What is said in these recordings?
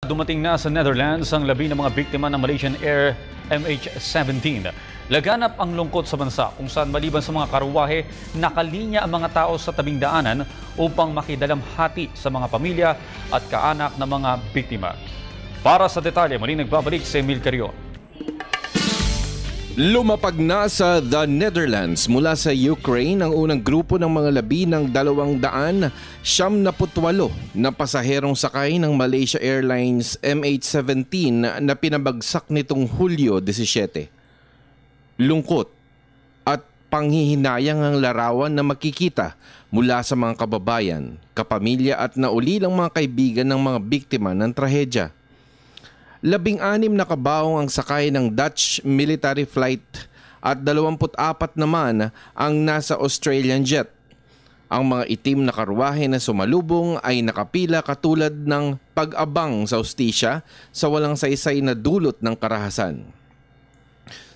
Dumating na sa Netherlands ang labi ng mga biktima ng Malaysian Air MH17. Laganap ang lungkot sa bansa kung saan maliban sa mga karuwahe, nakalinya ang mga tao sa tabing daanan upang makidalamhati sa mga pamilya at kaanak ng mga biktima. Para sa detalye, muli nagbabalik si Emil Carion. Lumapag na sa The Netherlands mula sa Ukraine ang unang grupo ng mga labi ng 278 na pasaherong sakay ng Malaysia Airlines MH17 na pinabagsak nitong Hulyo 17. Lungkot at panghihinayang ang larawan na makikita mula sa mga kababayan, kapamilya at naulilang mga kaibigan ng mga biktima ng trahedya. 16 na kabaong ang sakay ng Dutch military flight at 24 naman ang nasa Australian jet. Ang mga itim na karwahe na sumalubong ay nakapila katulad ng pag-abang sa hustisya sa walang saysay na dulot ng karahasan.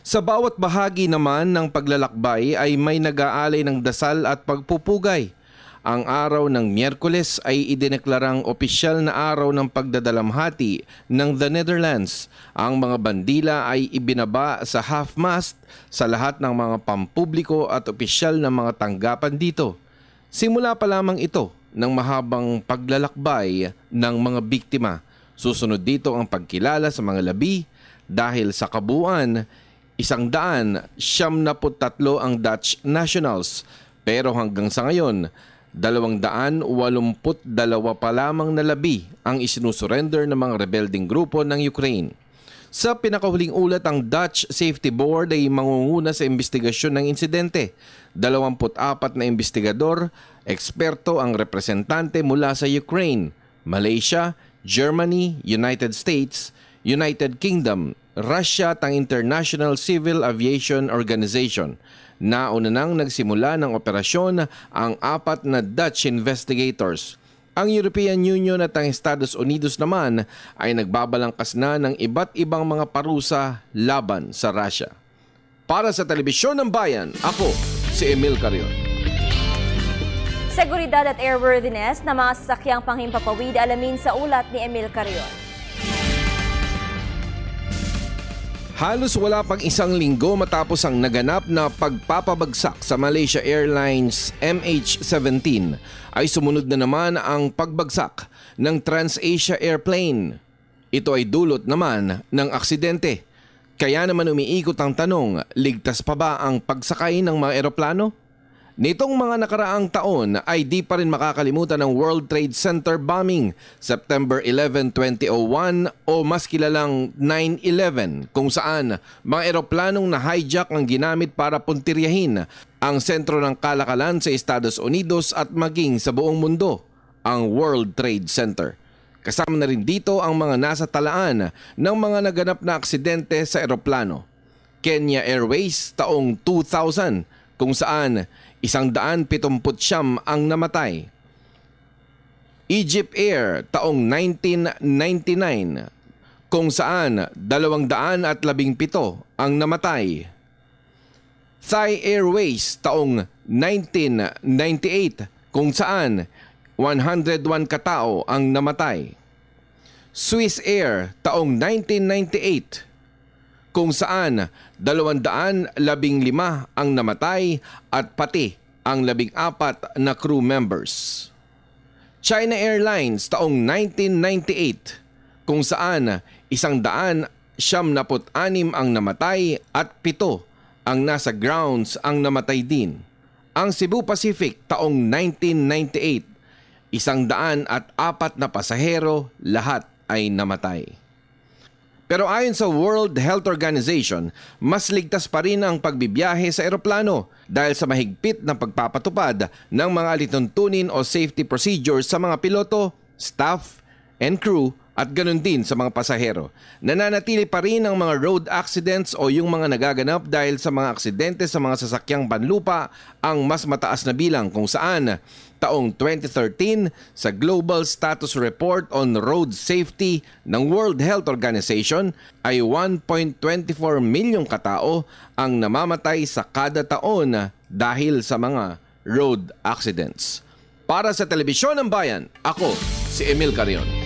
Sa bawat bahagi naman ng paglalakbay ay may nag-aalay ng dasal at pagpupugay. Ang araw ng Miyerkules ay idineklarang opisyal na araw ng pagdadalamhati ng The Netherlands. Ang mga bandila ay ibinaba sa half-mast sa lahat ng mga pampubliko at opisyal na mga tanggapan dito. Simula pa lamang ito ng mahabang paglalakbay ng mga biktima. Susunod dito ang pagkilala sa mga labi dahil sa kabuuan, 173 ang Dutch nationals. Pero hanggang sa ngayon, 282 pa lamang na labi ang isinusurrender ng mga rebelding grupo ng Ukraine. Sa pinakahuling ulat, ang Dutch Safety Board ay mangunguna sa investigasyon ng insidente. 24 na investigador, eksperto ang representante mula sa Ukraine, Malaysia, Germany, United States, United Kingdom, Russia at ang International Civil Aviation Organization. Nauna nang nagsimula ng operasyon ang 4 na Dutch investigators. Ang European Union at ang Estados Unidos naman ay nagbabalangkas na ng iba't ibang mga parusa laban sa Russia. Para sa Telebisyon ng Bayan, ako si Emil Carion. Seguridad at airworthiness na mga sasakyang panghimpapawid, alamin sa ulat ni Emil Carion. Halos wala pang isang linggo matapos ang naganap na pagpapabagsak sa Malaysia Airlines MH17 ay sumunod na naman ang pagbagsak ng TransAsia airplane. Ito ay dulot naman ng aksidente. Kaya naman umiikot ang tanong, ligtas pa ba ang pagsakay ng mga eroplano? Nitong mga nakaraang taon ay di pa rin makakalimutan ng World Trade Center bombing September 11, 2001 o mas kilalang 9/11 kung saan mga eroplanong na hijack ang ginamit para puntiryahin ang sentro ng kalakalan sa Estados Unidos at maging sa buong mundo, ang World Trade Center. Kasama na rin dito ang mga nasa talaan ng mga naganap na aksidente sa eroplano. Kenya Airways taong 2000 kung saan 179 ang namatay. Egypt Air taong 1999 kung saan 217 ang namatay. Thai Airways taong 1998 kung saan 101 katao ang namatay. Swiss Air taong 1998 kung saan 215 ang namatay at pati ang 14 na crew members. China Airlines taong 1998 kung saan 176 ang namatay at 7 ang nasa grounds ang namatay din. Ang Cebu Pacific taong 1998, 104 na pasahero, lahat ay namatay. Pero ayon sa World Health Organization, mas ligtas pa rin ang pagbibiyahe sa eroplano dahil sa mahigpit na pagpapatupad ng mga alituntunin o safety procedures sa mga piloto, staff, and crew at ganun din sa mga pasahero. Nananatili pa rin ang mga road accidents o yung mga nagaganap dahil sa mga aksidente sa mga sasakyang banlupa ang mas mataas na bilang kung saan taong 2013 sa Global Status Report on Road Safety ng World Health Organization ay 1.24 milyong katao ang namamatay sa kada taon dahil sa mga road accidents. Para sa Telebisyon ng Bayan, ako si Emil Carion.